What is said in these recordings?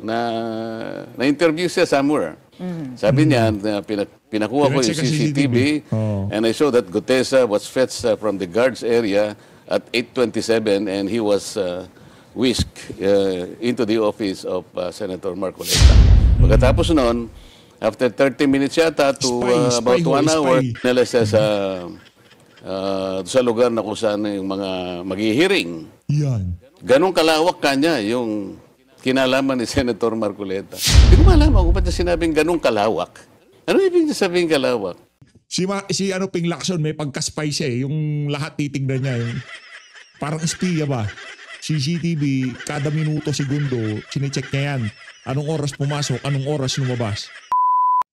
na-interview siya somewhere. Sabi niya, pinakuha ko yung Pinag-check ang CCTV, Oh. and I saw that Gutesa was fetched from the guards area at 8:27, and he was whisked into the office of Senator Marcoleta. Pagkatapos noon, after 30 minutes yata to about 1 hour, nila siya sa lugar na kung saan yung mga maghihiring. Yan. Ganong kalawak kanya yung kinalaman ni Senator Marcoleta. Hindi ko malaman kung ba't niya sinabing ganong kalawak. Ano ibig niya sabihin kalawak? Si Ping Lacson may pagka-spy siya eh. Yung lahat titignan niya. Yung, parang espiya ba? CCTV, kada minuto, segundo, chinecheck niya yan. Anong oras pumasok, anong oras lumabas.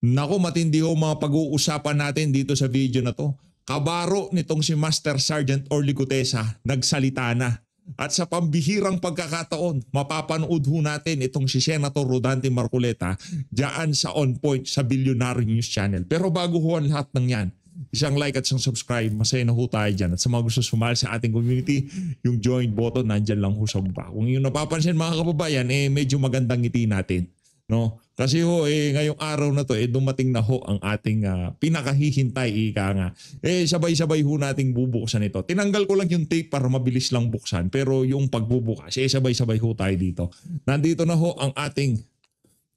Nako, matindi ho mga pag-uusapan natin dito sa video na to. Kabaro nitong si Master Sergeant Orly Gutesa, nagsalita na. At sa pambihirang pagkakataon, mapapanood ho natin itong si Senator Rodante Marcoleta diyan sa On Point sa Billionaire News Channel. Pero bago ho ang lahat ng yan, isang like at isang subscribe, masaya na ho tayo dyan. At sa mga gusto sumali sa ating community, yung join button nandyan lang ho sa baba. Kung yung napapansin mga kababayan, medyo magandang ngiti natin. No? Kasi ho, ngayong araw na to, dumating na ho ang ating pinakahihintay, ika nga. Sabay-sabay ho nating bubuksan ito. Tinanggal ko lang yung tape para mabilis lang buksan. Pero yung pagbubukas, sabay-sabay ho tayo dito. Nandito na ho ang ating,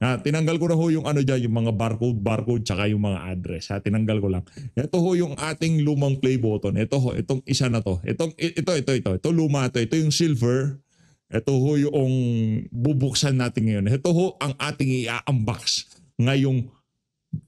tinanggal ko na ho yung ano dyan, yung mga barcode, tsaka yung mga address. Tinanggal ko lang. Ito ho yung ating lumang play button. Ito ho, itong isa na to. Ito luma to. Ito yung silver. Ito ho yung bubuksan natin ngayon. Ito ho ang ating i-unbox ngayong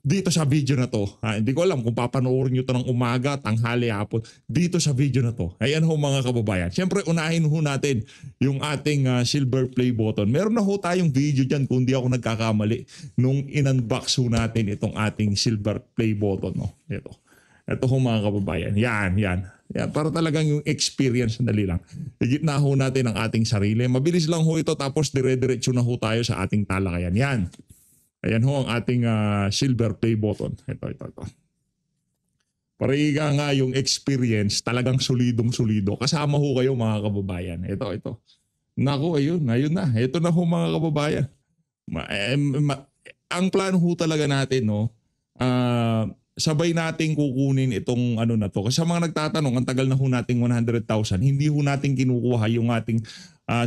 dito sa video na to. Hindi ko alam kung papanoorin nyo ito ng umaga, tanghali, hapon. Dito sa video na to. Ayan ho mga kababayan. Siyempre unahin ho natin yung ating silver play button. Meron na ho tayong video dyan kung di ako nagkakamali nung in-unbox ho natin itong ating silver play button. No? Ito ho mga kababayan. Yan, para talagang yung experience, dali lang. Higit na ho natin ang ating sarili. Mabilis lang ho ito tapos dire-diretso na ho tayo sa ating talakayan. Yan. Ayan ho ang ating silver play button. Ito. Para iga nga yung experience, talagang solidong-solido. Kasama ho kayo mga kababayan. Ito. Naku, ayun na. Ito na ho mga kababayan. Ang plano ho talaga natin, no, sabay nating kukunin itong ano na to. Kasi sa mga nagtatanong, ang tagal na ho nating 100,000, hindi ho natin kinukuha yung ating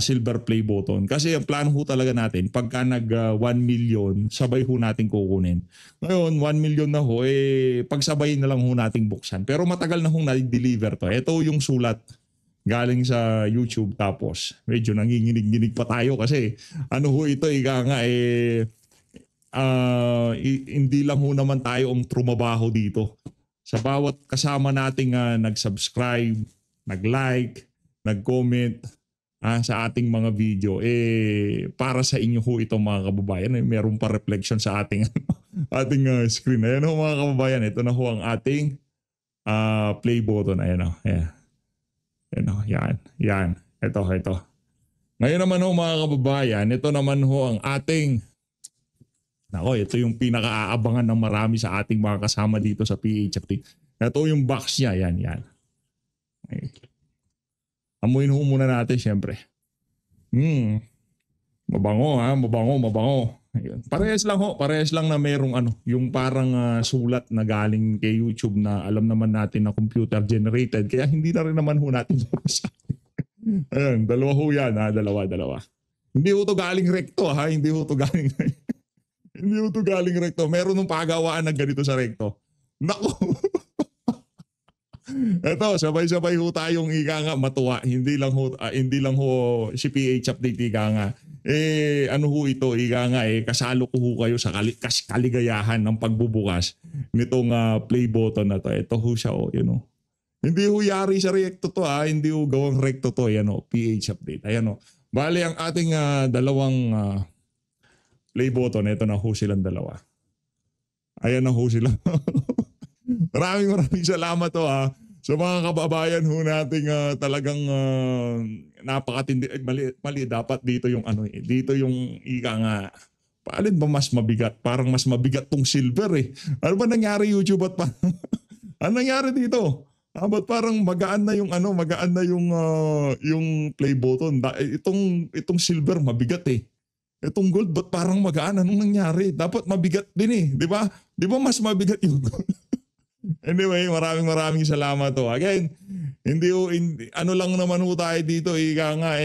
silver play button. Kasi ang plano ho talaga natin, pagka nag 1 million, sabay ho nating kukunin. Ngayon, 1 million na ho, pagsabay na lang ho nating buksan. Pero matagal na ho na-deliver to. Ito yung sulat galing sa YouTube, tapos medyo nanginginig-ginig pa tayo kasi ano ho ito, ika nga hindi lang ho naman tayo ang trumabaho dito. Sa bawat kasama nating nag-subscribe, nag-like, nag-comment sa ating mga video, para sa inyo ho ito mga kababayan. Meron pa reflection sa ating ating screen. Ayan ho mga kababayan, ito na ho ang ating play button. Ayan ho. Yan. Ito. Ngayon naman ho mga kababayan, ito naman ho ang ating ito yung pinaka-aabangan ng marami sa ating mga kasama dito sa PHFT. Ito yung box niya. Yan. Okay. Amuin ho muna natin syempre. Mabango. Ayun. Parehas lang na merong yung parang sulat na galing kay YouTube na alam naman natin na computer generated. Kaya hindi na rin naman ho natin babasahin. Ayun, dalawa ho yan. Dalawa. Hindi ho to galing recto Hindi ho to galing recto. Meron nung pagawaan na ganito sa recto. Naku! Eto, sabay-sabay ho tayong ika nga matuwa. Hindi lang ho si PH Update ika nga. Ano ho ito, ika nga kasalo ko ho kayo sa kaligayahan ng pagbubukas nitong play button na to. Ito ho siya Hindi ho yari sa recto to Hindi ho gawang recto to. Ayan PH Update. Ayan Bale ang ating dalawang play button, ito na ho silang dalawa. Ayan na ho sila. maraming salamat sa mga kababayan ho nating talagang napakatindi. Mali, dapat dito yung dito yung ika nga. Paalin ba mas mabigat? Parang mas mabigat tong silver Ano ba nangyari YouTube at ano nangyari dito? Ba't parang magaan na yung yung play button. Itong silver mabigat Itong gold, ba't parang magaan? Anong nangyari? Dapat mabigat din eh. Di ba? Di ba mas mabigat yung gold? Anyway, maraming salamat to. Again, ano lang naman ho tayo dito, ika nga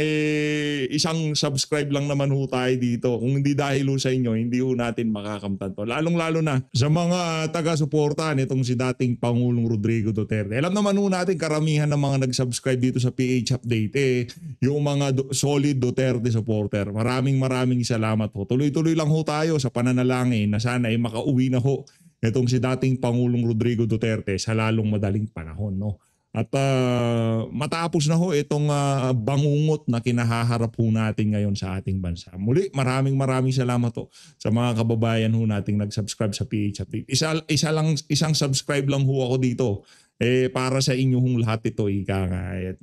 isang subscribe lang naman ho tayo dito. Kung hindi dahil ho sa inyo, hindi ho natin makakamtan to. Lalong-lalo na sa mga taga-suporta nitong si dating Pangulong Rodrigo Duterte. Alam naman ho natin, karamihan ng mga nag-subscribe dito sa PH Update, yung mga solid Duterte supporter. Maraming salamat ho. Tuloy-tuloy lang ho tayo sa pananalangin na sana ay makauwi na ho itong si dating Pangulong Rodrigo Duterte sa lalong madaling panahon, no? At matapos na ho itong bangungot na kinahaharap ho natin ngayon sa ating bansa. Muli, maraming salamat ho sa mga kababayan ho nating nag-subscribe sa PH Update. Isang subscribe lang ho ako dito. Para sa inyo hong lahat ito, ika nga. At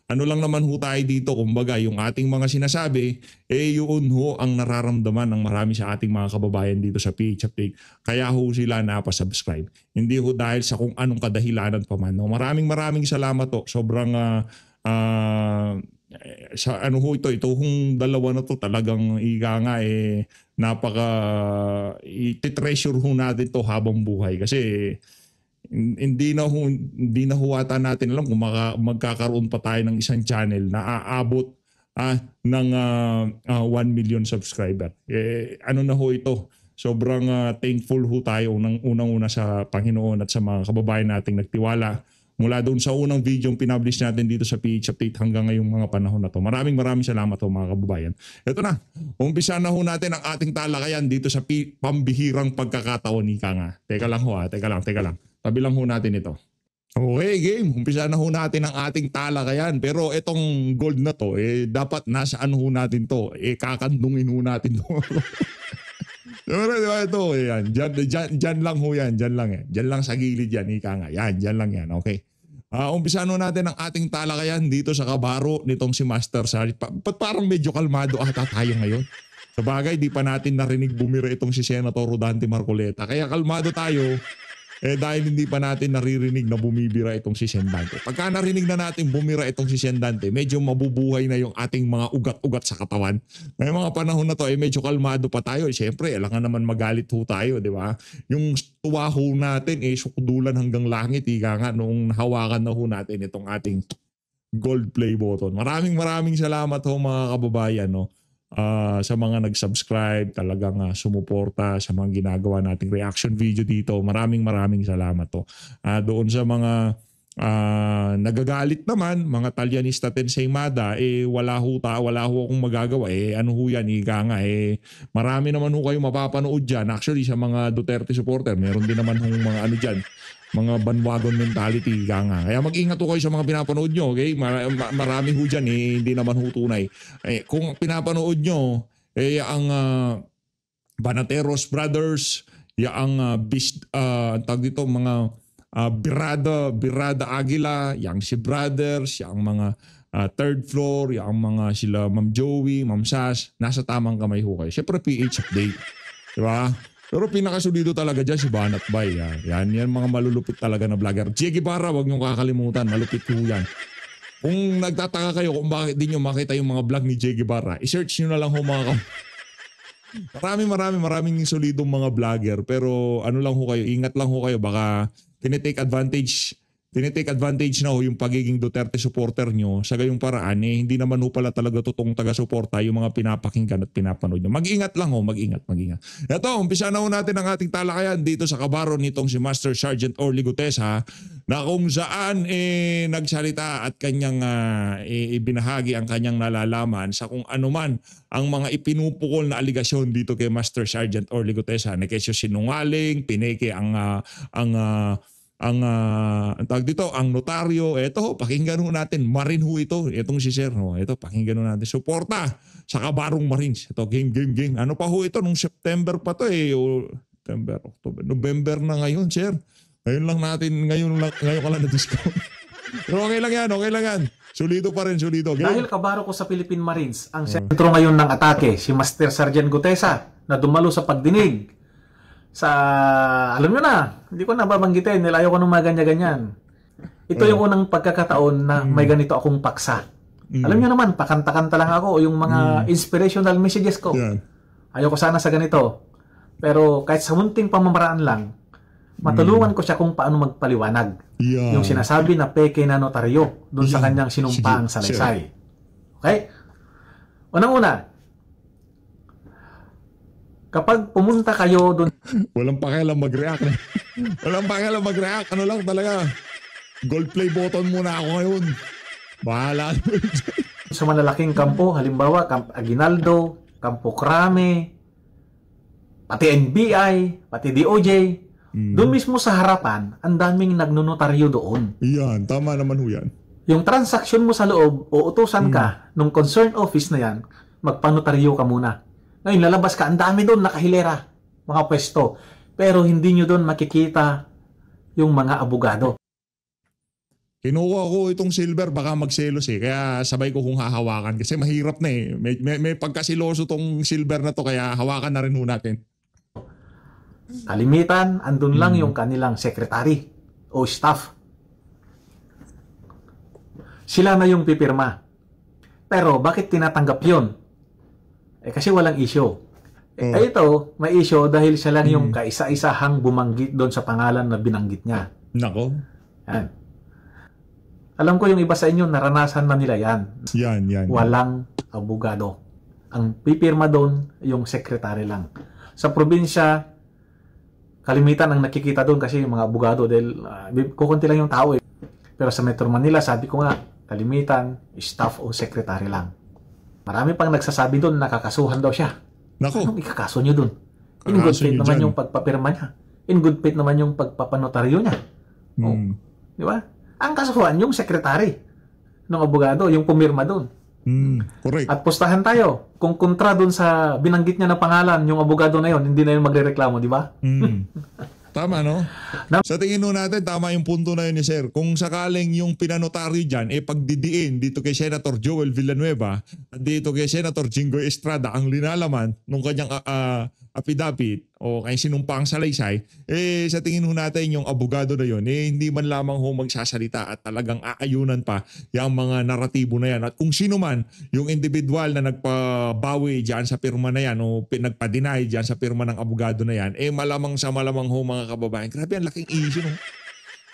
ano lang naman ho tayo dito, kumbaga yung ating mga sinasabi, yun ho ang nararamdaman ng marami sa ating mga kababayan dito sa PH Update. Kaya ho sila napasubscribe. Hindi ho dahil sa kung anong kadahilanan pa man. No? Maraming salamat ho. Sobrang sa ano ho ito hong dalawa na to talagang ika nga napaka i-treasure ho natin to habang buhay kasi hindi na ho ata natin alam kung magkakaroon pa tayo ng isang channel na aabot ng 1 million subscriber. Ano na ho ito? Sobrang thankful ho tayo unang-una sa Panginoon at sa mga kababayan nating nagtiwala mula doon sa unang video yung pinublish natin dito sa PH Update hanggang ngayong mga panahon na to. Maraming salamat ho mga kababayan. Ito na, umpisa na ho natin ang ating talakayan dito sa pambihirang pagkakataon, ika nga. Teka lang. Tabi lang ho natin ito. Okay, game. Umpisa na ho natin ang ating talakayan. Pero itong gold na to, dapat nasaan ho natin to? Kakandungin ho natin to. Diba ito? Yan. Diyan lang ho yan. Diyan lang sa gilid yan. Ika nga. Yan. Diyan lang yan. Okay. Umpisa na natin ang ating talakayan dito sa kabaro nitong si Master Sarge. Parang medyo kalmado ata tayo ngayon. Sa bagay, di pa natin narinig bumira itong si Senator Rodante Marcoleta. Kaya kalmado tayo. Dahil hindi pa natin naririnig na bumibira itong si Sendante. Pagka narinig na natin bumira itong si Sendante, medyo mabubuhay na yung ating mga ugat-ugat sa katawan. May mga panahon na to, medyo kalmado pa tayo. Siyempre, alangan naman magalit ho tayo, di ba? Yung tuwa ho natin, sukudulan hanggang langit. Ika nga, noong nahawakan na ho natin itong ating gold play button. Maraming salamat ho mga kababayan, no? Sa mga nag-subscribe, talagang sumuporta sa mga ginagawa nating reaction video dito. Maraming salamat to. Doon sa mga nagagalit naman, mga Talyanista Tenseimada, wala ho akong magagawa. Ano ho yan, ika nga. Marami naman ho kayo mapapanood dyan. Actually, sa mga Duterte supporter, meron din naman hong mga ano dyan, mga bandwagon mentality, ika nga. Kaya mag-ingat ho kayo sa mga pinapanood nyo, okay? Marami ho dyan, hindi naman ho tunay. Kung pinapanood nyo, ang Banateros Brothers, ang tag dito, mga Birada Aguila, yang si Brothers, yang mga third floor, yang mga sila Ma'am Joey, Ma'am Sas, nasa tamang kamay ho kayo. Siyempre PH Update, di ba? Pero pinakasulido talaga dyan si Banat Bay. Yan mga malulupit talaga na vlogger. Che Guevara, wag niyong kakalimutan. Malupit po yan. Kung nagtataka kayo kung bakit di nyo makita yung mga vlog ni Che Guevara, i-search nyo na lang ho mga maraming solidong mga vlogger. Pero ano lang ho kayo, ingat lang ho kayo. Baka tinitake advantage na ho yung pagiging Duterte supporter nyo sa gayong paraan, hindi naman ho pala talaga totoong taga-suporta yung mga pinapakinggan at pinapanood nyo. Mag-ingat lang ho, mag-ingat. Ito, umpisa na ho natin ang ating talakayan dito sa kabaro nitong si Master Sergeant Orly Gutesa na kung saan nagsalita at kanyang ibinahagi ang kanyang nalalaman sa kung anuman ang mga ipinupukol na aligasyon dito kay Master Sergeant Orly Gutesa na kesyo sinungaling, pineke ang tawag dito, ang notaryo. Ito, pakinggan ho natin. Marine ho ito. Itong si Sir. Ito, pakinggan ho natin. Suporta sa Kabarong Marines. Ito, game. Ano pa ho ito? Nung September pa to September, October, November na ngayon, Sir. Ngayon ka lang na-discount. Pero okay lang yan. Solido pa rin. Game. Dahil kabaro ko sa Philippine Marines, ang sentro ngayon ng atake, si Master Sergeant Gutesa, na dumalo sa pagdinig alam nyo na, hindi ko na babanggitin, nilayo ko ng mga ganyan-ganyan. Ito yung unang pagkakataon na may ganito akong paksa. Alam niyo naman, pakanta-kanta lang ako, yung mga inspirational messages ko. Yan. Ayoko sana sa ganito. Pero kahit sa munting pamamaraan lang, matulungan ko siya kung paano magpaliwanag. Yan. Yung sinasabi na peke na notaryo doon sa Yan. kanyang sinumpaang Sige, salaysay. Okay? Unang-una, kapag pumunta kayo doon Walang pakialam mag-react. Walang pakialam mag-react. Ano lang talaga. Gold play button muna ako ngayon. Bahala. sa malalaking kampo, halimbawa, Camp Aguinaldo, Campo Crame, pati NBI, pati DOJ, doon mismo sa harapan, ang daming nagnonotaryo doon. Yan. Tama naman ho yan. Yung transaction mo sa loob, uutusan ka nung concerned office na yan, magpanotaryo ka muna. Ngayon, lalabas ka, ang dami doon, nakahilera, mga pwesto. Pero hindi nyo doon makikita yung mga abogado. Kinuha ko itong silver, baka magselos eh. Kaya sabay ko kung hahawakan. Kasi mahirap na eh. May pagkasiloso tong silver na to, kaya hawakan na rin ho natin. Kalimitan, andun lang yung kanilang secretary o staff. Sila na yung pipirma. Pero bakit tinatanggap yun? Kasi walang issue. Ito, may issue dahil siya lang yung kaisa-isahang bumanggit doon sa pangalan na binanggit niya. Nako. Yan. Alam ko yung iba sa inyo, naranasan na nila yan. Yan. Walang abogado. Ang pipirma doon, yung secretary lang. Sa probinsya, kalimitan ang nakikita doon kasi yung mga abogado dahil kukunti lang yung tao eh. Pero sa Metro Manila, sabi ko nga, kalimitan, staff o secretary lang. Marami pang nagsasabi doon, nakakasuhan daw siya. Nako. Anong ikakaso nyo doon? In good Kakaso faith nyo naman dyan. yung pagpapirma niya. In good faith naman yung pagpapanotaryo niya. Oh. Di ba? Ang kasuhan, yung secretary ng abogado, yung pumirma doon. Correct. At pustahan tayo. Kung kontra doon sa binanggit niya na pangalan, yung abogado na yon, hindi na yun magrereklamo, di ba? Tama, no? Sa tingin nun natin, tama yung punto na yun ni Sir. Kung sakaling yung pinanotaryo dyan, pagdidiin dito kay Senator Joel Villanueva at dito kay Senator Jinggoy Estrada, ang linalaman nung kanyang affidavit o kay sinumpang salaysay, sa tingin ho natin yung abogado na yun, hindi man lamang ho magsasalita at talagang aayunan pa yung mga naratibo na yan. At kung sino man yung individual na nagpabawi dyan sa pirma na yan o nagpa-deny dyan sa pirma ng abogado na yan, malamang sa malamang ho mga kababayan. Grabe, ang laking issue, no?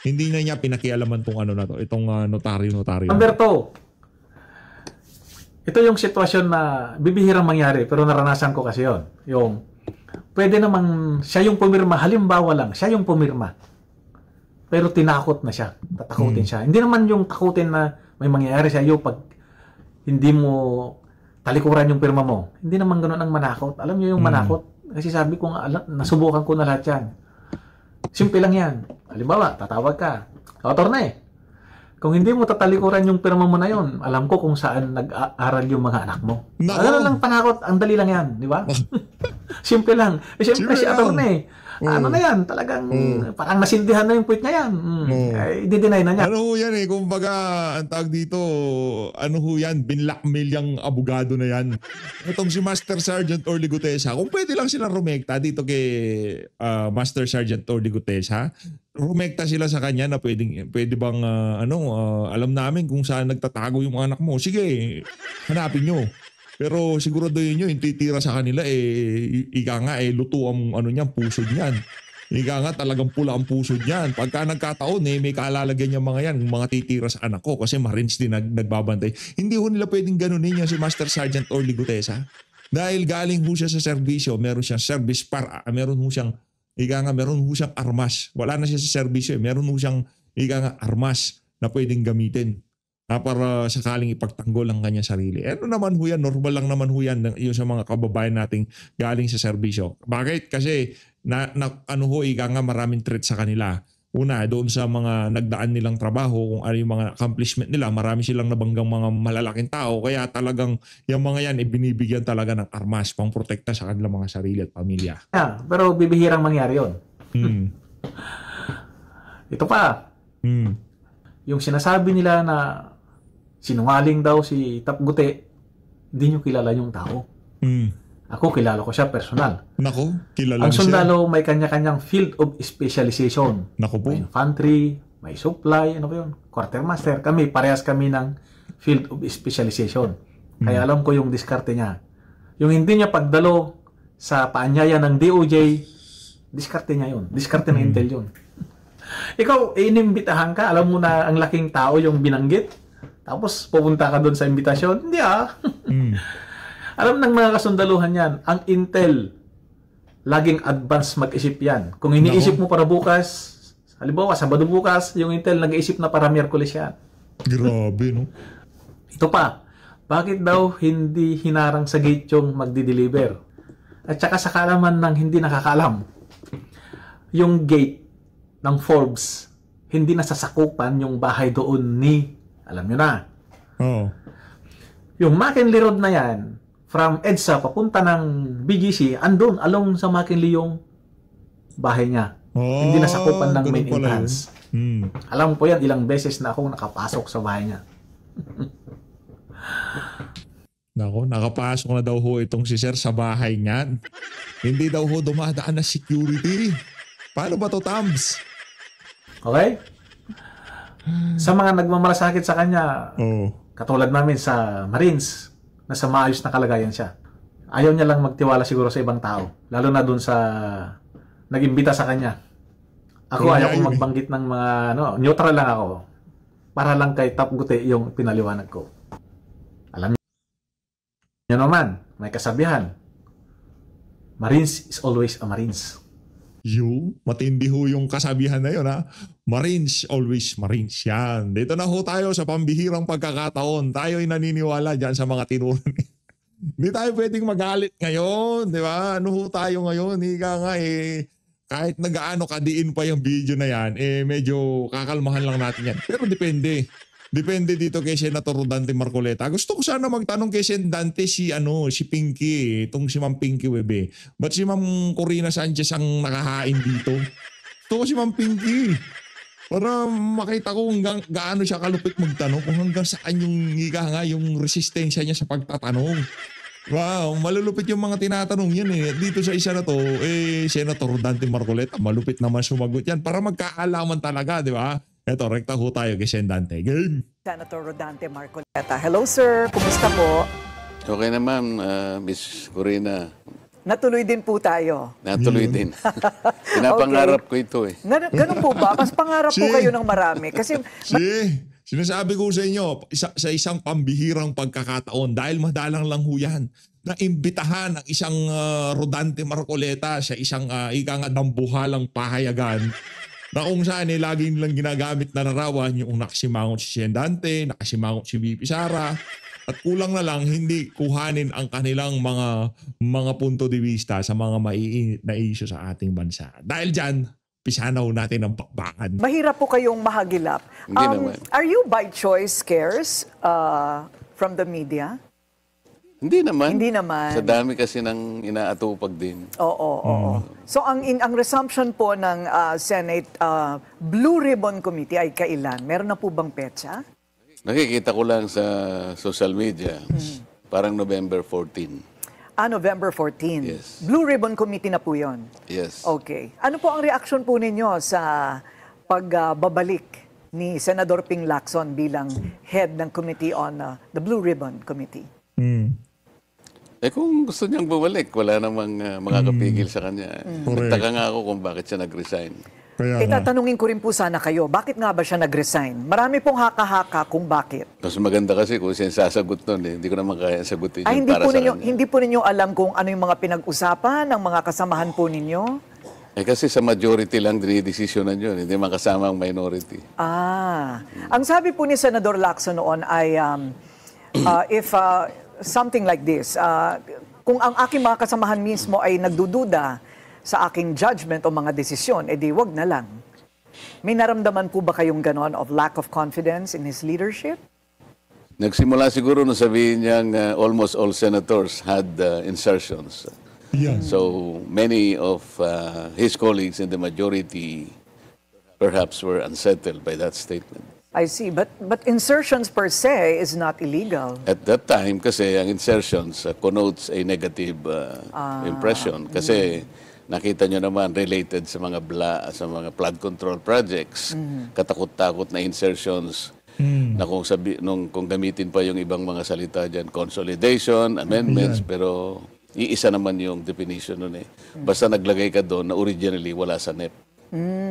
Hindi na niya pinakialaman tong ano na to, itong notaryo. Number 2, ito yung sitwasyon na bibihirang mangyari pero naranasan ko kasi yon. Yung pwede namang siya yung pumirma, halimbawa lang, siya yung pumirma. Pero tinakot na siya, tatakutin siya. Hindi naman yung takutin na may mangyayari sa iyo pag hindi mo talikuran yung pirma mo. Hindi naman ganoon ang manakot. Alam niyo yung manakot? Kasi sabi ko nga, nasubukan ko na lahat yan. Simple lang yan. Halimbawa, tatawag ka. Attorney, kung hindi mo tatalikuran yung pirma mo na yon, alam ko kung saan nag-aaral yung mga anak mo. Ano lang panakot, ang dali lang yan, di ba? Simple lang. Siyempre si attorney, ano na yan, talagang parang nasindihan na yung point niya yan. I-deny na niya. Ano ho yan kumbaga, ang tawag dito, ano ho yan, binlockmail yung abogado na yan. Itong si Master Sergeant Orly Gutesa, kung pwede lang sila rumekta dito kay Master Sergeant Orly Gutesa, rumekta sila sa kanya na pwede bang alam namin kung saan nagtatago yung mga anak mo. Sige, hanapin nyo. Pero sigurado yun yung titira sa kanila ika nga luto ang puso niyan. Ika nga talagang pula ang puso niyan. Pagka nagkataon may kaalalagyan niya mga yan, mga titira sa anak ko kasi Marines din nagbabantay. Hindi ho nila pwedeng ganunin yan si Master Sergeant Orly Gutesa. Dahil galing ho siya sa serbisyo, meron siyang service meron ho siyang meron ho siyang armas. Wala na siya sa serbisyo. Meron ho siyang armas na pwedeng gamitin para sakaling ipagtanggol ang kanya sarili. Ano naman ho yan? Normal lang naman ho yan yung sa mga kababayan nating galing sa serbisyo. Bakit? Kasi maraming threat sa kanila. Una, doon sa mga nagdaan nilang trabaho, kung ano yung mga accomplishment nila, marami silang nabanggang mga malalaking tao. Kaya talagang yung mga yan, binibigyan talaga ng armas pang protekta sa kanilang mga sarili at pamilya. Pero bibihirang mangyari yun. Ito pa. Yung sinasabi nila na sinungaling daw si Tap Gute, hindi nyo kilala yung tao. Ako, kilala ko siya personal. Nako, kilala Ang siya. sundalo may kanya-kanyang field of specialization. Nako po. May infantry, may supply, ano ba yun? Quartermaster. Parehas kami ng field of specialization. Kaya alam ko yung diskarte niya. Yung hindi niya pagdalo sa paanyaya ng DOJ, diskarte niya yun. Diskarte ng Intel yun. Ikaw, inimbitahan ka, alam mo na ang laking tao yung binanggit, tapos pupunta ka doon sa imbitasyon. Hindi Alam ng mga kasundaluhan yan, ang Intel, laging advance mag-isip yan. Kung iniisip mo para bukas, halimbawa, Sabado bukas, yung Intel nag-iisip na para Miyerkules yan. Grabe, no? Ito pa, bakit daw hindi hinarang sa gate yung magdi-deliver? At saka sa kaalaman ng hindi nakakalam, yung gate ng Forbes, hindi nasasakupan yung bahay doon ni, alam nyo na, Oo. yung McKinley Road na yan, from EDSA papunta ng BGC, andun, along sa McKinley yung bahay niya. Hindi nasakupan ng main ganun pala entrance. yun. Alam po yan, ilang beses na akong nakapasok sa bahay niya. Nako, nakapasok na daw ho itong si Sir sa bahay niyan. Hindi daw ho dumadaan na security. Paano ba to, Tams? Okay? Sa mga nagmamalasakit sa kanya, Oo. katulad namin sa Marines, nasa maayos na kalagayan siya. Ayaw niya lang magtiwala siguro sa ibang tao. Lalo na dun sa nag-imbita sa kanya. Ako, ayaw kong magbanggit ng mga, neutral lang ako. Para lang kay Top Gute yung pinaliwanag ko. Alam niyo naman, may kasabihan. Marines is always a Marines. Matindi ho yung kasabihan na yun, ha? Marines, always Marines. Yan. Dito na ho tayo sa pambihirang pagkakataon. Tayo'y naniniwala dyan sa mga tinuran. Hindi tayo pwedeng magalit ngayon, di ba? Ano ho tayo ngayon? Higa nga kahit nag-aano kadiin pa yung video na yan, medyo kakalmahan lang natin yan. Pero depende. Depende dito kay Senator Rodante Marcoleta. Gusto ko sana magtanong kay Senadante si Pinky, itong si Ma'am Pinky Webe. Ba't si Ma'am Corina Sanchez ang nakahain dito? Gusto ko si Ma'am Pinky. Para makita ko hanggang gaano siya kalupit magtanong, kung hanggang saan yung yung resistensya niya sa pagtatanong. Wow, malulupit yung mga tinatanong yan Dito sa isa na to, Senator Rodante Marcoleta, malupit naman sumagot yan para magkaalaman talaga, di ba? Eto, rekta ho tayo kay Senadante. Game! Senator Rodante Marcoleta. Hello sir, kumusta po? Okay naman, Miss Corina. Natuloy din po tayo. Natuloy din. Pinapangarap ko ito Ganun po ba? Mas pangarap po kayo ng marami. Kasi Sinasabi ko sa inyo, sa isang pambihirang pagkakataon, dahil madalang lang ho yan, na imbitahan ang isang Rodante Marcoleta sa isang dambuhalang pahayagan na kung saan laging lang ginagamit na larawan yung nakasimangot si Senadante, nakasimangot si VP Sara, at kulang na lang hindi kuhanin ang kanilang mga punto de vista sa mga maiinit na issue sa ating bansa. Dahil dyan, pisanaw natin ang bakbakan. mahirap po kayong mahagilap. Hindi naman. Are you by choice scarce from the media? Hindi naman. Hindi naman. Sa dami kasi ng inaatupag din. Oo. So ang resumption po ng Senate Blue Ribbon Committee ay kailan? Meron na po bang petsa? Nakikita ko lang sa social media. Parang November 14. November 14. Yes. Blue Ribbon Committee na po yon. Yes. Okay. Ano po ang reaksyon po ninyo sa pagbabalik ni Senador Ping Lacson bilang head ng Committee on the Blue Ribbon Committee? Kung gusto niyang bumalik, wala namang makakapigil sa kanya. Nagtaka nga ako kung bakit siya nag-resign. Tatanungin ko rin po sana kayo, bakit nga ba siya nag-resign? Marami pong haka-haka kung bakit. Mas maganda kasi kung siya sasagot nun. Hindi ko naman kaya sagutin yung Hindi para po sa ninyo, kanya. hindi po ninyo alam kung ano yung mga pinag-usapan ng mga kasamahan po ninyo? Kasi sa majority lang dinidesisyonan yun. Hindi man kasama ang minority. Ang sabi po ni Senador Lacson noon ay if something like this, kung ang aking mga kasamahan mismo ay nagdududa sa aking judgment o mga desisyon, edi wag na lang. May naramdaman po ba kayong ganon of lack of confidence in his leadership? Nagsimula siguro nung sabihin niyang almost all senators had insertions. Yeah. So many of his colleagues in the majority perhaps were unsettled by that statement. I see, but insertions per se is not illegal. At that time, kasi ang insertions connotes a negative impression. Kasi nakita nyo naman related sa mga flood control projects, katakot-takot na insertions na kung gamitin pa yung ibang mga salita dyan, consolidation, amendments, pero iisa naman yung definition nun eh. Basta naglagay ka doon na originally wala sa NEP.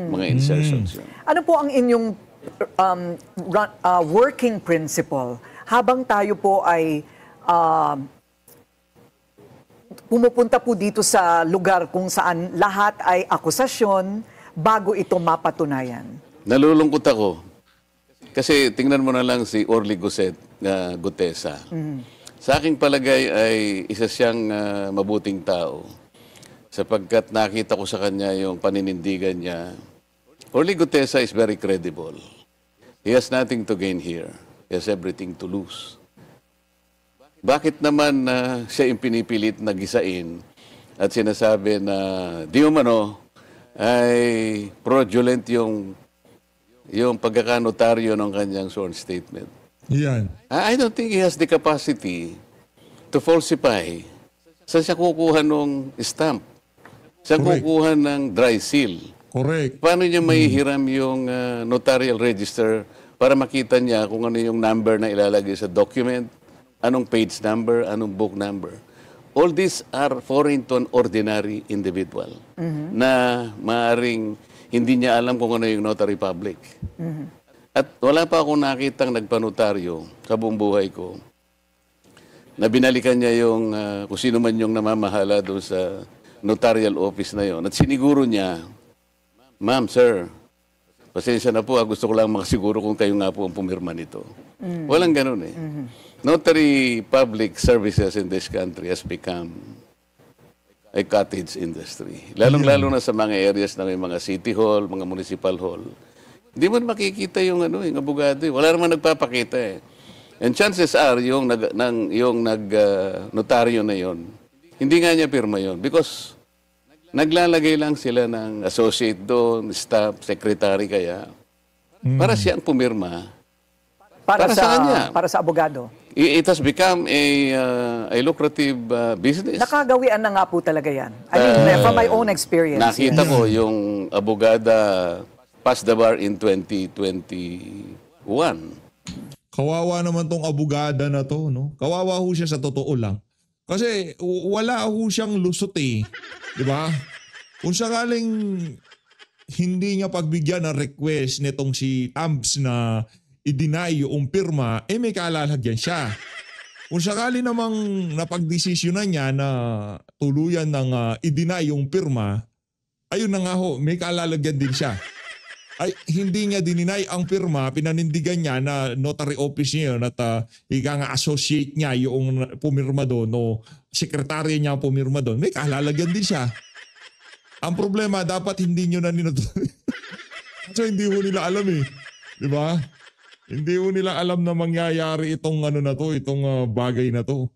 Mga insertions yun. Ano po ang inyong working principle habang tayo po ay pumupunta po dito sa lugar kung saan lahat ay akusasyon bago ito mapatunayan? Nalulungkot ako. Kasi tingnan mo na lang si Orly Gutesa. Sa aking palagay ay isa siyang mabuting tao. Sapagkat nakita ko sa kanya yung paninindigan niya. Orly Gutesa is very credible. He has nothing to gain here. He has everything to lose. Bakit naman siya yung pinipilit na gisain at sinasabi na di umano ay fraudulent yung pagkakanotaryo ng kanyang sworn statement? Yan. I don't think he has the capacity to falsify. Saan siya kukuha ng stamp? Saan Correct. kukuha ng dry seal? Correct. Paano niya mahihiram yung notarial register para makita niya kung ano yung number na ilalagay sa document, anong page number, anong book number? All these are foreign to an ordinary individual na maaring hindi niya alam kung ano yung notary public. At wala pa akong nakitang nagpanotaryo sa buong buhay ko na binalikan niya yung kung sino man yung namamahala doon sa notarial office na yon. At siniguro niya, ma'am, sir, pasensya na po, gusto ko lang makasiguro kung kayo nga po ang pumirma nito. Walang ganun eh. Notary public services in this country has become a cottage industry. Lalong-lalo na sa mga areas na may mga city hall, mga municipal hall. Hindi mo makikita yung yung abogado. Wala naman nagpapakita eh. And chances are, yung notaryo na yon, hindi nga niya pirma yon because naglalagay lang sila ng associate doon, staff, secretary kaya, para siyang pumirma. Para sa kanya. Para sa abogado. It has become a lucrative business. Nakagawian na nga po talaga yan. I mean, from my own experience. Nakita ko yung abogada passed the bar in 2021. Kawawa naman tong abogada na to, no? Kawawa ho siya sa totoo lang. Kasi wala ho siyang lusot eh. Di ba? Kung sakaling hindi niya pagbigyan ng request nitong si Tabs na i-deny yung pirma, may kaalalagyan siya. Kung sakali namang napagdesisyonan niya na tuluyan ng i-deny yung pirma, ayun na nga ho, may kaalalagyan din siya. Ay, hindi niya dininay ang pirma, pinanindigan niya na notary office niya yun at ika nga associate niya yung pumirma doon o sekretary niya ang pumirma doon, may kaalalagyan din siya. Ang problema, dapat hindi niyo na ninotary. Kasi hindi mo nila alam eh. Di ba? Hindi mo nila alam na mangyayari itong na to, itong bagay na to.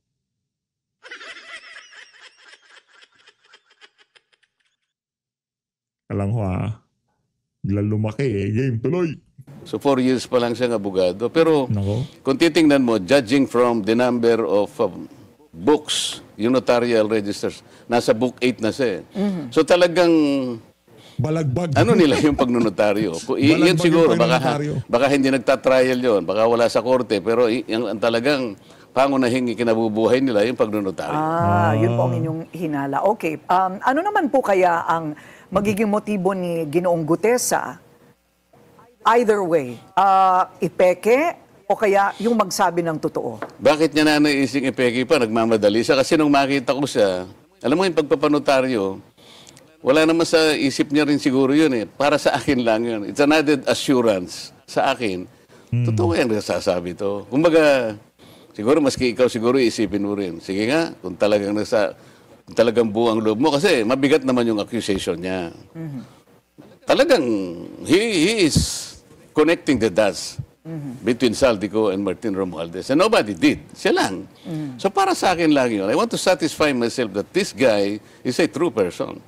Alang ho biglang lumaki game tuloy. So 4 years pa lang siyang abogado. Pero Nako. kung titingnan mo, judging from the number of books, yung notarial registers, nasa book 8 na siya. So talagang Balagbag. ano nila yung pagnonotaryo? Yan siguro, baka hindi nagtatrial yon, baka wala sa korte, pero ang talagang pangunahing kinabubuhay nila yung pagnonotaryo. Yun po ang inyong hinala. Okay. Ano naman po kaya ang magiging motibo ni Ginoong Gutesa? Either way, ipeke o kaya yung magsabi ng totoo? Bakit niya nanaising ipeke pa? Nagmamadali siya. Kasi nung makita ko siya, alam mo yung pagpapanotaryo, wala naman sa isip niya rin siguro yun eh. Para sa akin lang yun. It's an added assurance sa akin. Totoo yan nasasabi to. Kumbaga, siguro maski ikaw siguro isipin mo rin. Sige nga, kung talagang buo ang loob mo. Kasi mabigat naman yung accusation niya. Talagang, he is connecting the dots between Saldico and Martin Romualdez. And nobody did. Siya lang. So para sa akin lang yun. I want to satisfy myself that this guy is a true person.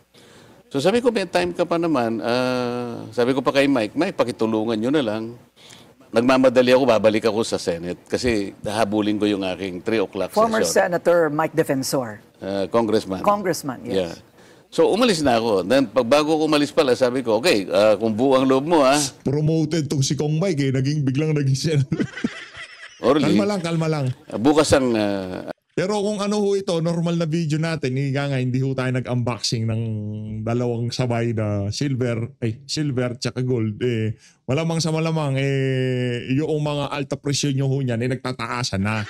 So sabi ko, may time ka pa naman. Sabi ko pa kay Mike, pakitulungan nyo na lang. Nagmamadali ako, babalik ako sa Senate. Kasi nahabulin ko yung aking 3 o'clock Former session. Senator Mike Defensor. Congressman. Congressman, yes. Yeah. So umalis na ako. Then bago ko umalis pala, sabi ko, okay, kung buo ang loob mo Promoted tong si Kong Mike biglang naging senator. Orly, Kalma lang. bukas ang Pero kung ano ho ito, normal na video natin, hindi ho tayo nag-unboxing ng dalawang sabay na silver tsaka gold. Malamang sa malamang, yung mga alta presyo nyo ho niyan, nagtataasan na.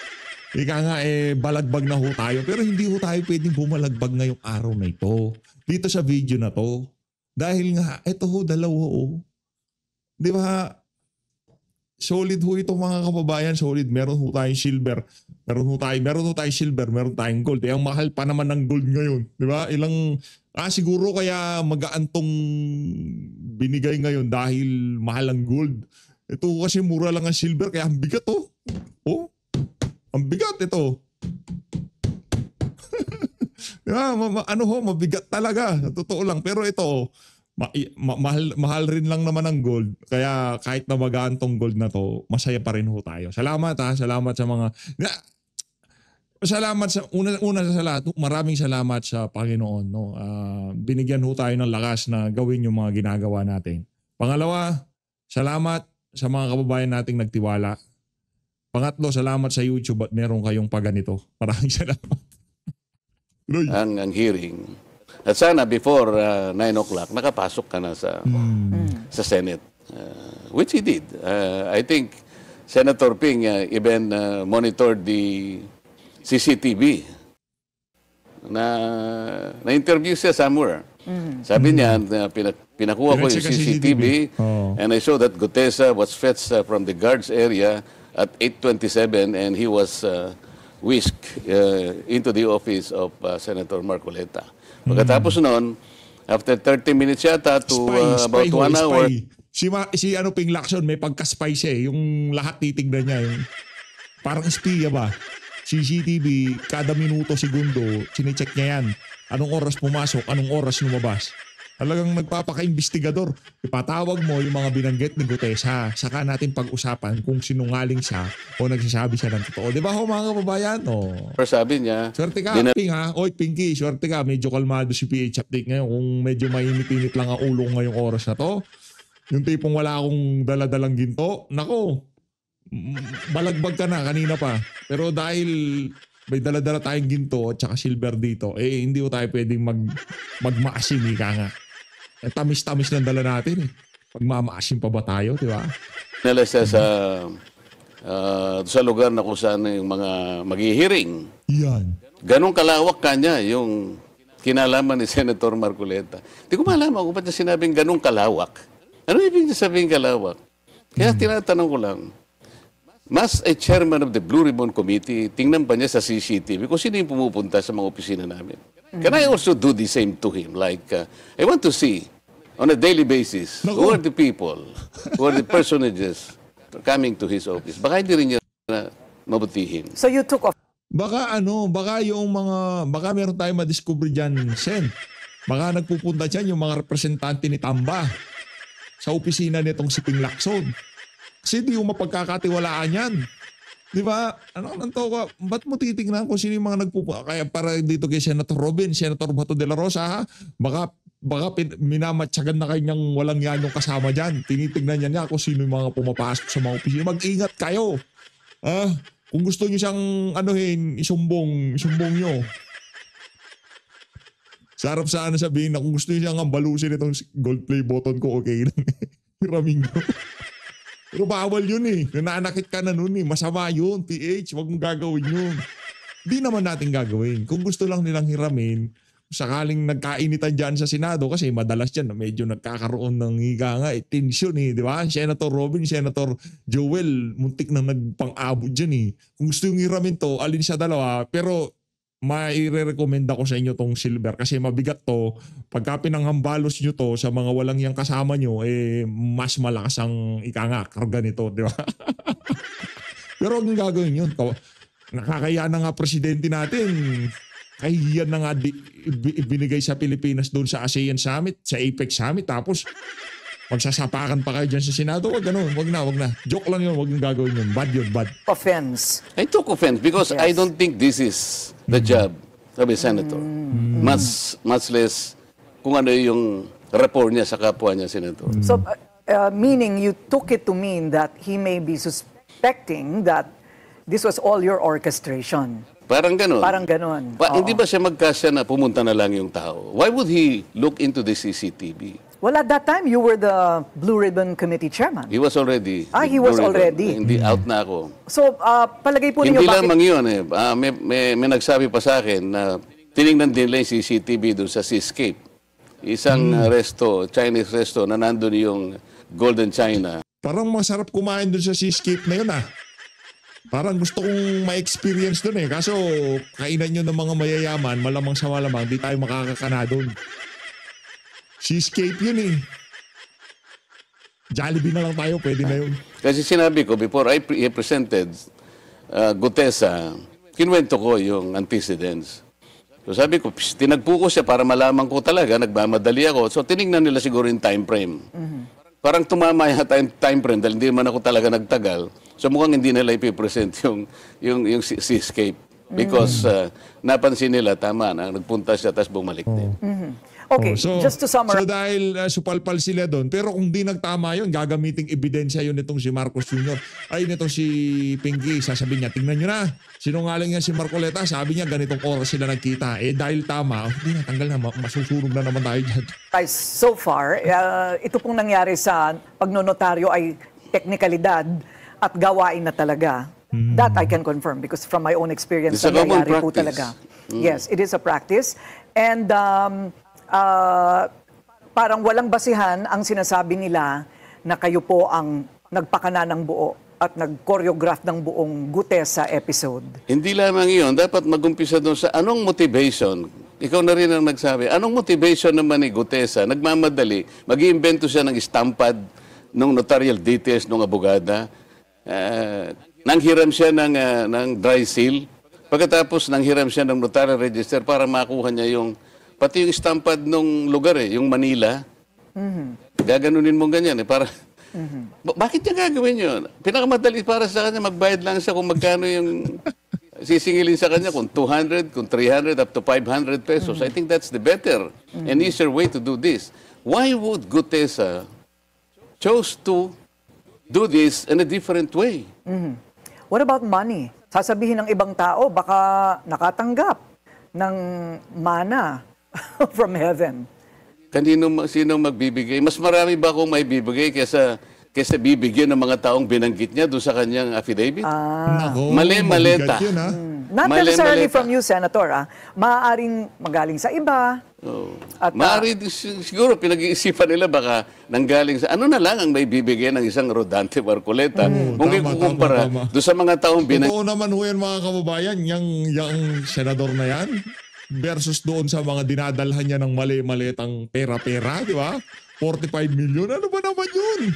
Balagbag na ho tayo. Pero hindi ho tayo pwedeng bumalagbag ngayong araw na ito. Dito sa video na to. Dahil nga, ito ho, dalawa ho. Di ba? Solid ho ito mga kababayan, solid. Meron ho tayong silver. Meron ho tayong silver, meron tayong gold. Ang mahal pa naman ng gold ngayon. Di ba? Siguro kaya magaan tong binigay ngayon dahil mahal ang gold. Ito kasi mura lang ang silver kaya ang bigat oh. Oh. Ang bigat ito. Diba? Mabigat talaga. Totoo lang. Pero ito, mahal rin lang naman ang gold. Kaya kahit na magaan tong gold na to, masaya pa rin ho tayo. Salamat Salamat sa mga... Salamat sa una sa lahat. Maraming salamat sa Panginoon. No? Binigyan ho tayo ng lakas na gawin yung mga ginagawa natin. Pangalawa, salamat sa mga kababayan nating nagtiwala. Pangatlo, salamat sa YouTube at meron kayong paganito. Maraming salamat. ang hearing. At sana before 9 o'clock, nakapasok ka na sa Senate. Which he did. I think Senator Ping even monitored the CCTV. Na-interview siya somewhere. Sabi niya, pinakuha ko yung CCTV and I saw that Gutesa was fetched from the guards area at 8:27 and he was whisked into the office of Senator Marcoleta. Pagkatapos noon, after 30 minutes yata to about 1 hour. Si Ping Lacson may pagka-spy siya yung lahat titignan niya. Parang espiya ba? CCTV, kada minuto, segundo, chinecheck niya yan. Anong oras pumasok, anong oras lumabas. Talagang nagpapaka-investigador. Ipatawag mo yung mga binanggit ni Gutesa. Saka natin pag-usapan kung sinungaling siya o nagsasabi siya ng totoo. Di ba ho mga kababayan? First sabi niya, swerte ka, Ping ha? Oy, Pinky, swerte ka. Medyo kalmado si PH Update ngayon. Kung medyo mainit-init lang ang ulo ngayong oras na to. Yung tipong wala akong daladalang ginto. Nako, balagbag ka na kanina pa. Pero dahil may daladala tayong ginto at saka silver dito, hindi ko tayo pwedeng magmaasim, ika nga. Tamis-tamis ng dala natin. Pagmamaasim pa ba tayo, di ba? Nalasa sa lugar na kung saan yung mga maghihiring. Yan. Ganong kalawak kanya yung kinalaman ni Senator Marcoleta. Hindi ko malaman kung ba't niya sinabing ganong kalawak. Ano ibig niya sabihin kalawak? Kaya tinatanong ko lang, mas a chairman of the Blue Ribbon Committee, tingnan pa niya sa CCTV kung sino yung pumupunta sa mga opisina namin. Can I also do the same to him? Like, I want to see on a daily basis, who are the people, who are the personages coming to his office. Baka hindi rin niya mabutihin. So you took off. Baka baka meron tayong madiscover dyan, Sen. Baka nagpupunta dyan yung mga representante ni Tamba sa opisina nitong si Ping Lacson. Kasi di mo mapagkakatiwalaan yan. Di ba? Ba't mo titignan kung sino yung mga nagpupunta? Kaya para dito kay Senator Robin, Senator Bato de la Rosa, ha? Baka minamatsagan na kanyang walang yan yung kasama dyan. Tinitignan niya kung sino yung mga pumapasok sa mga opisina. Mag-ingat kayo. Kung gusto niyo siyang isumbong nyo. Sarap sana sabihin na kung gusto niyo siyang ambalusin itong gold play button ko, okay lang. Hiramin ko. Pero bawal yun Nananakit ka na nun Masama yun, PH. Huwag mong gagawin yun. Di naman natin gagawin. Kung gusto lang nilang hiramin, sakaling nagkainitan dyan sa Senado, kasi madalas dyan, medyo nagkakaroon ng tension di ba? Senator Robin, Senator Joel, muntik na nagpang-abot dyan Kung gusto yung hiramin to, alin sa dalawa, pero maire-recommenda ko sa inyo tong silver kasi mabigat to. Pagka pinanghambalos nyo to sa mga walang yang kasama nyo, mas malakas ang karga nito, di ba? Pero huwag nyo gagawin yun. Nakakaya na nga presidente natin. Kahihiyan na nga ibinigay sa Pilipinas doon sa ASEAN Summit, sa APEC Summit, tapos magsasapakan pa kayo dyan sa Senado. Wag na. Joke lang yun, wag yung gagawin yun. Bad yun, bad. Offense. I took offense because I don't think this is the job of a senator. Much less kung ano yung rapport niya sa kapwa niya, Senator. So, meaning you took it to mean that he may be suspecting that this was all your orchestration. Parang ganun. Parang ganun. Hindi ba siya magkasya na pumunta na lang yung tao? Why would he look into the CCTV? Well, at that time, you were the Blue Ribbon Committee chairman. He was already. He was already. Hindi, out na ako. So, palagay po ninyo Hindi bakit... lamang yun eh. May nagsabi pa sa akin na tinignan din nila yung CCTV doon sa Seascape. Isang Chinese resto na nandun yung Golden China. Parang masarap kumain dun sa Seascape na yun Parang gusto kong ma-experience dun Kaso kainan nyo ng mga mayayaman, malamang sa malamang, di tayo makakakana dun. Seascape yun Jollibee na lang tayo, pwede na yun. Kasi sinabi ko, before I presented Gutesa, kinuwento ko yung antecedents. So sabi ko, tinagpo ko siya para malaman ko talaga, nagmamadali ako. So tinignan nila siguro yung time frame. Parang tumama yata yung time frame dahil hindi man ako talaga nagtagal. So mukhang hindi nila ipipresent yung Seascape. Because napansin nila, tama na, nagpunta siya tapos bumalik din. Okay, just to summarize. So dahil supalpal sila doon, pero kung di nagtama yun, gagamiting ebidensya yun nitong si Marcos Jr. Ay, nitong si Pinky, sasabihin niya, tingnan nyo na, sinungaling niya si Marcoleta, sabi niya ganitong oras sila nagkita. Dahil tama, hindi na, tanggal na, masusunog na naman tayo dyan. So far, ito pong nangyari sa pagnonotaryo ay teknikalidad at gawain na talaga. That I can confirm because from my own experience, It's a common nangyayari po practice. talaga. Yes, it is a practice. And parang walang basihan ang sinasabi nila na kayo po ang nagpakana ng buo at nag-choreograph ng buong Gutesa episode. Hindi lamang iyon, dapat mag-umpisa doon sa anong motivation. Ikaw na rin ang nagsabi, anong motivation naman ni Gutesa? Nagmamadali, mag-iimbento siya ng estampad ng notarial details ng abogada. Nanghiram siya ng dry seal. Pagkatapos nanghiram siya ng notarial register para makuha niya pati yung estampad ng lugar yung Manila. Gaganunin mo ganyan para bakit niya gagawin yun? Pinakamadali para sa kanya, magbayad lang siya kung magkano yung sisingilin sa kanya, kung 200, kung 300, up to 500 pesos. I think that's the better and easier way to do this. Why would Gutesa chose to do this in a different way? What about money? Sasabihin ng ibang tao, baka nakatanggap ng mana from heaven. Sino magbibigay? Mas marami ba akong may bibigay kaysa bibigyan ng mga taong binanggit niya doon sa kanyang affidavit? Nako, Mali-maleta. mabigat yun, Not necessarily Mali-maleta. from you, Senator. Maaaring magaling sa iba. At, Maaari siguro pinag-iisipan nila baka nanggaling sa ano na lang ang may bibigay ng isang Rodante Marcoleta. Kung tama, ikukumpara tama. doon sa mga taong Totoo naman ho yan mga kababayan, yung senador na yan versus doon sa mga dinadalhan niya ng mali-malitang pera-pera, di ba? 45 million, ano ba naman yun?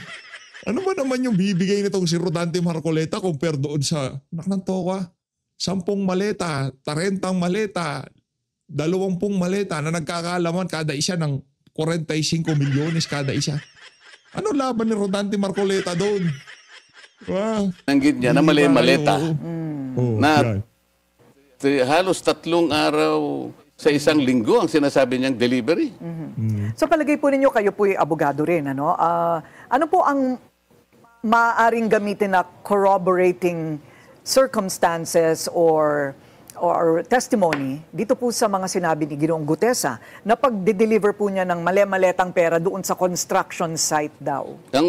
Ano ba naman yung bibigay nitong si Rodante Marcoleta compare doon sa, naknanto ka, 10 maleta, 30 maleta, 20 maleta na nagkakalaman kada isa ng 45 milyones kada isa. Ano laban ni Rodante Marcoleta doon? Wow. binanggit niya na mali-maleta. Na- yan. Halos 3 araw sa isang linggo ang sinasabi niyang delivery. Sa palagay po ninyo, kayo po'y abogado rin. Ano po ang maaaring gamitin na corroborating circumstances or testimony dito po sa mga sinabi ni Ginoong Gutesa na pag-deliver po niya ng mali-maletang pera doon sa construction site daw? Ang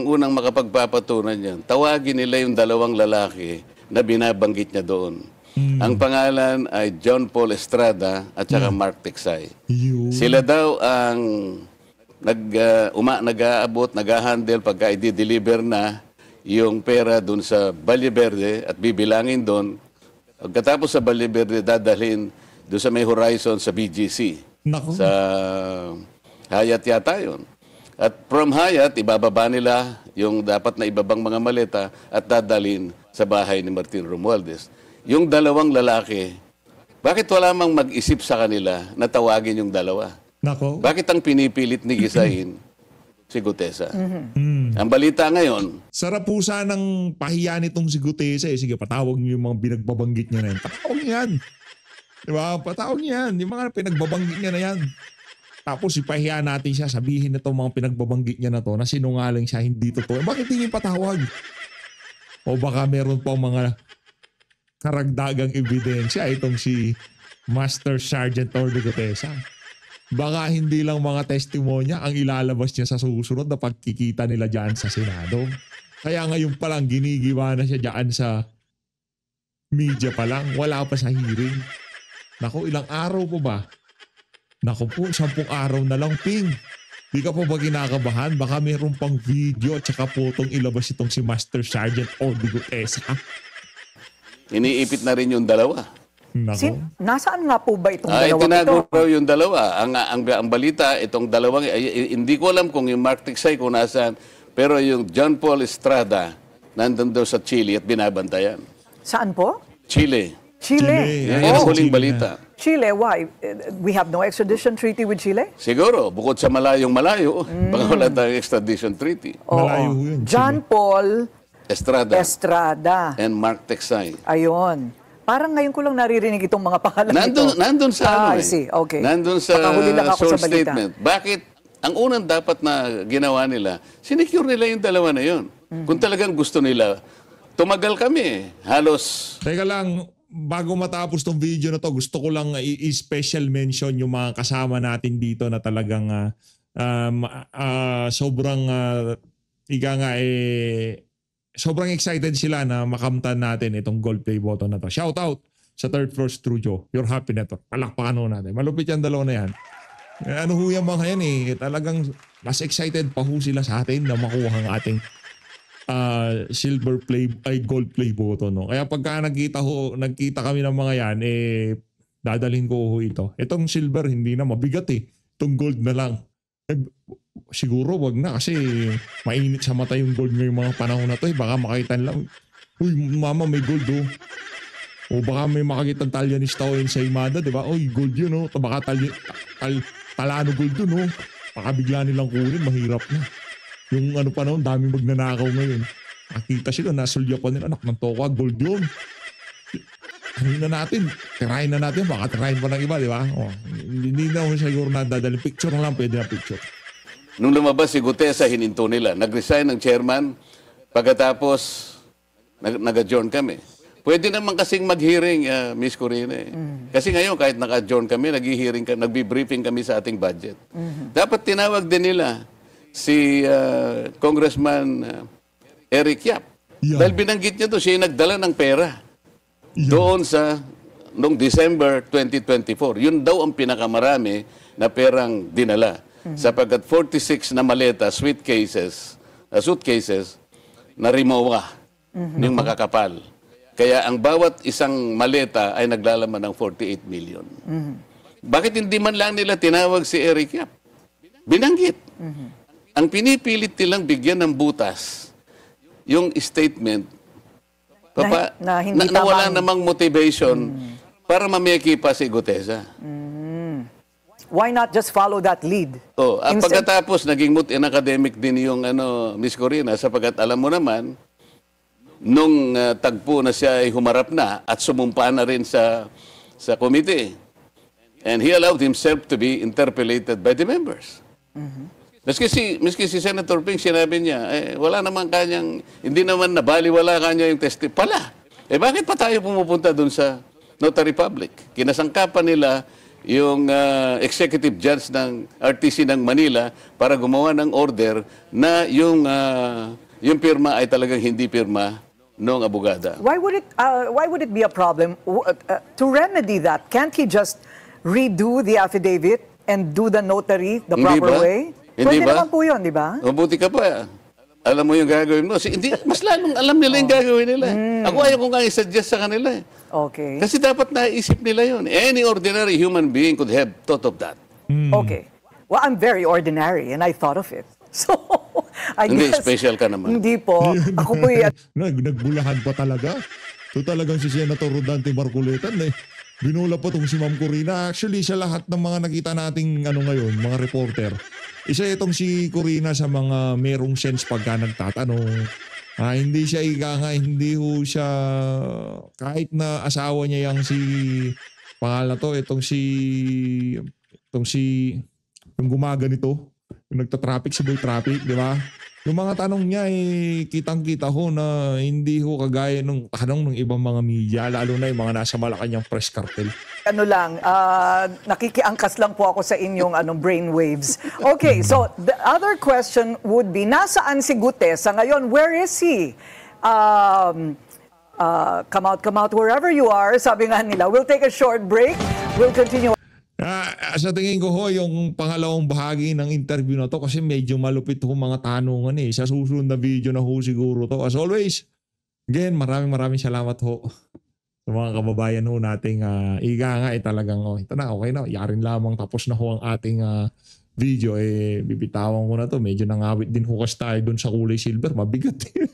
unang makapagpapatunan niyan, tawagin nila yung 2 lalaki na binabanggit niya doon. Ang pangalan ay John Paul Estrada at saka Mark Texay. Yun. Sila daw ang nag-aabot, nag-handle pagka i-deliver na yung pera doon sa Valle Verde at bibilangin doon. Pagkatapos sa Valle Verde, dadalhin doon sa may horizon sa BGC. Nako. Sa Hyatt yata yun. At from Hyatt, ibababa nila yung dapat na ibabang mga maleta at dadalhin sa bahay ni Martin Romualdez. Yung 2 lalaki, bakit wala mang mag-isip sa kanila na tawagin yung 2? Nako. Bakit ang pinipilit ni Gisahin si Gutesa? Ang balita ngayon, Sarap po sanang pahiya nitong si Gutesa. Sige, patawag niyo yung mga binagbabanggit niya na yun. Patawag niyo yan. Diba? Patawag niya yan. Yung mga pinagbabanggit niya na yan. Tapos ipahiya natin siya, sabihin na itong mga pinagbabanggit niya na to na sinungaling siya, hindi totoo. Bakit hindi patawag? O baka meron pa mga karagdagang ebidensya itong si Master Sergeant Tordo Gutesa. Baka hindi lang mga testimonya ang ilalabas niya sa susunod na pagkikita nila dyan sa Senado. Kaya ngayon pa lang ginigiwa na siya dyan sa media pa lang. Wala pa sa hearing. Naku, ilang araw po ba? Naku po, 10 araw na lang, Ping. Di ka po ba kinakabahan? Baka mayroon pang video at saka potong ilabas itong si Master Sergeant Tordo Gutesa. Iniipit na rin yung dalawa. Naku. Nasaan nga po ba itong dalawang Tinago ito? raw yung dalawa. Ang balita, itong dalawang, hindi ko alam kung yung Mark Tiksay kung nasaan, pero yung John Paul Estrada, nandun daw sa Chile at binabantayan. Saan po? Chile. Chile. Yan ang Oh, huling Chile. balita. Chile, why? We have no extradition treaty with Chile? Siguro, bukod sa malayong malayo, baka wala tayong extradition treaty. Malayo yun, John Paul Estrada Estrada. and Mark Tiksay. Ayon. Parang ngayon ko lang naririnig itong mga pangalan Nandun sa I see. Okay. Nandun sa Nakahuli lang ako short sa balita. statement. Bakit? Ang unang dapat na ginawa nila, sinecure nila yung dalawa na yun. Kung talagang gusto nila, tumagal kami. Halos, Teka lang, bago matapos tong video na to, gusto ko lang i-special mention yung mga kasama natin dito na talagang sobrang sobrang excited sila na makamtan natin itong gold play button na to. Shout out sa Third Floor Studio, Your Happy Network. Palakpakan ho natin. Malupit yung dalawa na yan. Ano ho yung mga yan talagang mas excited pa ho sila sa atin na makuha ang ating silver play ay gold play button, no. Kaya pagka nagkita kami ng mga yan, dadalhin ko ho ito. Itong silver hindi na mabigat Itong gold na lang. Siguro wag na kasi mainit sa mata yung gold ngayong mga panahon na to. Baka makita lang, uy mama may gold O baka may makakita talyanista o ensaymada, di ba? Uy gold yun Baka talano gold dun Baka bigla nilang kunin, mahirap na. Yung pa noon, daming magnanakaw ngayon. Nakita sila, nasulya pa nila, anak ng toka, gold yun. Tirahin na natin, baka tirahin pa ng iba, di ba? Hindi na ako siguro nadadalhin. Picture na lang, pwede na picture. nung lumabas si Gutesa, hininto nila. Nag-resign ng chairman, pagkatapos nag-adjourn kami. Pwede naman kasing mag-hearing, Miss Corina. Kasi ngayon, kahit naka-adjourn kami, nagbi-briefing kami sa ating budget. Dapat tinawag din nila si Congressman Eric Yap. Yeah. Dahil binanggit niya to, siya yung nagdala ng pera doon sa noong December 2024. Yun daw ang pinakamarami na perang dinala. Sapagkat 46 na maleta, suitcases, na rimowa ng makakapal. Kaya ang bawat isang maleta ay naglalaman ng 48 million. Bakit hindi man lang nila tinawag si Eric Yap? Binanggit. Ang pinipilit nilang bigyan ng butas, yung statement, Na hindi na wala tamang- namang motivation para mameki pa si Gutesa. Why not just follow that lead? At Instead- pagkatapos, naging academic din yung Miss Corina, sapagkat alam mo naman, nung tagpo na siya ay humarap na at sumumpa na rin sa committee. And he allowed himself to be interpellated by the members. Maski si Senator Ping, sinabi niya, wala naman kanyang, hindi naman nabaliwala kanya yung pala. Bakit pa tayo pumupunta dun sa Notary Public? Kinasangkapan nila yung executive judge ng RTC ng Manila para gumawa ng order na yung pirma ay talagang hindi pirma ng abogada. Why would it be a problem to remedy that? Can't he just redo the affidavit and do the notary the Hindi proper ba? way? Hindi Pwede ba? naman po yun, di ba? Mabuti ka pa. Alam mo yung gagawin mo. Mas lalong alam nila yung gagawin nila. Ako ayaw ko nga i-suggest sa kanila. Okay. Kasi dapat naisip nila yun. Any ordinary human being could have thought of that. Okay. Well, I'm very ordinary and I thought of it. So, I Hindi, guess... special ka naman. Hindi po. Ako po Nagbulahan pa talaga. Ito talagang si Senator Rodante Marcoleta binula pa itong si Ma'am Corina. Actually, sa lahat ng mga nakita nating ngayon, mga reporter, isa itong si Corina sa mga merong sense pagka nagtatanong. Hindi siya hindi ho siya, kahit na asawa niya yung si pangalan to, itong yung gumaganito, yung nagta-traffic, Cebu Traffic, di ba? Yung mga tanong niya, kitang-kita ho na hindi ho kagaya ng tanong ng ibang mga media, lalo na yung mga nasa Malacanang press cartel. Ano lang, nakikiangkas lang po ako sa inyong brainwaves. Okay, so the other question would be, nasaan si Gutesa ngayon? Where is he? Come out wherever you are. Sabi nga nila, we'll take a short break. We'll continue. Sa tingin ko ho, yung pangalawang bahagi ng interview na to kasi medyo malupit ho mga tanungan eh. Sa susunod na video na ho siguro to. As always, again, maraming salamat ho sa mga kababayan ho nating iga nga talagang ito na, okay na. Yarin lamang tapos na ho ang ating video bibitawan ko na to. Medyo nangawit din ho kasi tayo dun sa kulay silver. Mabigat eh.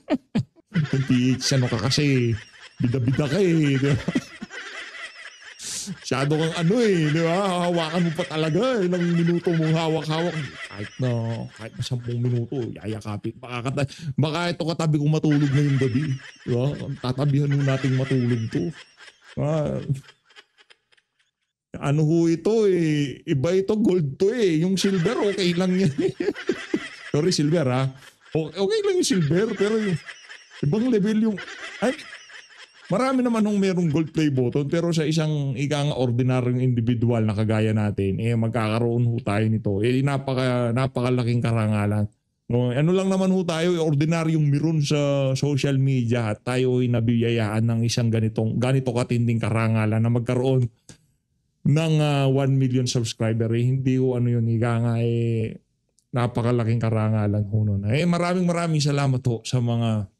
Yung PH, ano ka kasi, bida-bida ka eh. Di ba? Masyado kang di ba? Hawakan mo pa talaga. Ilang minuto mong hawak-hawak. Kahit na 10 minuto, yayakapin. Baka ito katabi kong matulog ngayong gabi. Di ba? Tatabihan mo nating matulog to. Ano ho ito Iba ito, gold to Yung silver, okay lang yan. Sorry, silver ha. Okay lang yung silver, pero yung ibang level yung... Marami naman nung merong gold play button pero sa isang ordinaryong individual na kagaya natin, magkakaroon ho tayo nito. Napakalaking karangalan. No, ano lang naman ho tayo, ordinaryong meron sa social media at tayo ay nabiyayaan ng isang ganito katinding karangalan na magkaroon ng 1 million subscriber. Hindi ho yun, napakalaking karangalan ho nun. Maraming salamat ho sa mga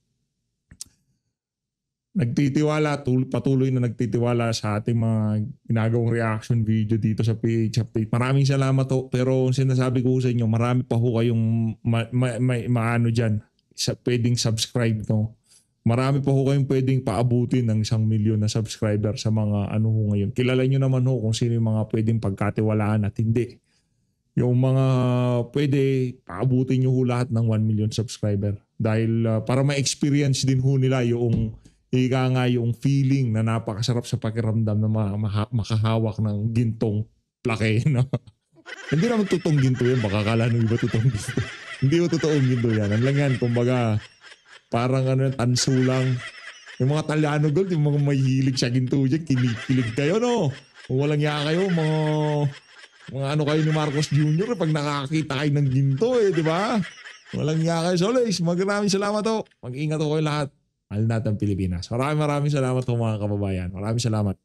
nagtitiwala, patuloy na nagtitiwala sa ating mga ginagawang reaction video dito sa PH Update. Maraming salamat ho. Pero sinasabi ko sa inyo, marami pa ho kayong maano dyan, pwedeng subscribe. No? Marami pa ho kayong pwedeng paabutin ng 1 million na subscriber sa mga ho ngayon. Kilala nyo naman ho kung sino yung mga pwedeng pagkatiwalaan at hindi. Yung mga pwede, paabutin nyo ho lahat ng 1 million subscriber. Dahil para ma-experience din ho nila yung yung feeling na napakasarap sa pakiramdam na makahawak ng gintong plake. No? Hindi naman totoong ginto yan. Baka kala nung iba totoong ginto. Hindi mo totoong ginto yan. Ang lang yan, kumbaga, parang tanso lang. Yung mga Talyano gold, yung mga mahihilig sa ginto dyan, kinikilig kayo, no? Kung walang iya kayo, mga kayo ni Marcos Jr. pag nakakita kayo ng ginto, di ba? Walang iya kayo. So, Lois, maraming salamat ho. Mag-ingat ho kayo lahat. Mahal natin Pilipinas. Maraming salamat po mga kababayan. Maraming salamat.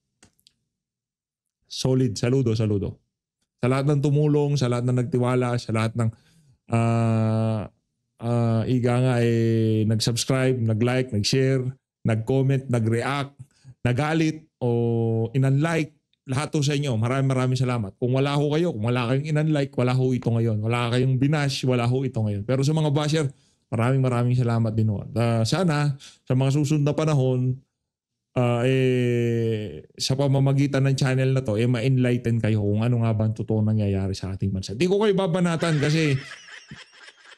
Solid. Saludo. Sa lahat ng tumulong, sa lahat ng nagtiwala, sa lahat ng nag-subscribe, nag-like, nag-share, nag-comment, nag-react, nagalit o in-unlike. Lahat to sa inyo. Maraming salamat. Kung wala ho kayo, kung wala kayong in-unlike, wala ho ito ngayon. Wala kayong binash, wala ho ito ngayon. Pero sa mga basher, maraming salamat din ho. Sana sa mga susunod na panahon sa pamamagitan ng channel na to ma-enlighten kayo kung ano nga ba ang totoo nangyayari sa ating bansa. Di ko kayo babanatan kasi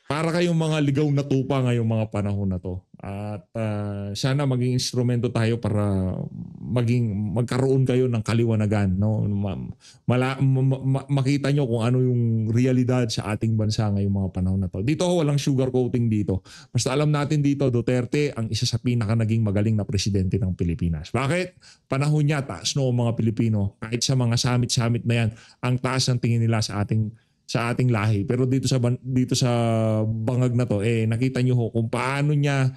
para kayong mga ligaw na tupa ngayong mga panahon na to. At sana maging instrumento tayo para magkaroon kayo ng kaliwanagan. No? Makita nyo kung ano yung realidad sa ating bansa ngayong mga panahon na to. Dito walang sugarcoating dito. Basta alam natin dito, Duterte ang isa sa pinaka naging magaling na presidente ng Pilipinas. Bakit? Panahon niya, taas no mga Pilipino. Kahit sa mga summit na yan, ang taas ng tingin nila sa ating lahi. Pero dito sa bangag na to, nakita nyo ho kung paano niya,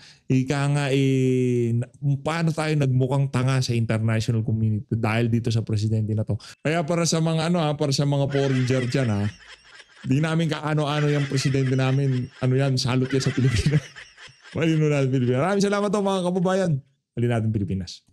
paano tayo nagmukhang tanga sa international community dahil dito sa presidente na to. Kaya para sa mga para sa mga foreigner dyan di namin kaano-ano yung presidente namin, salot yan sa Pilipinas. Malino natin Pilipinas. Maraming salamat mga kababayan. Malino natin Pilipinas.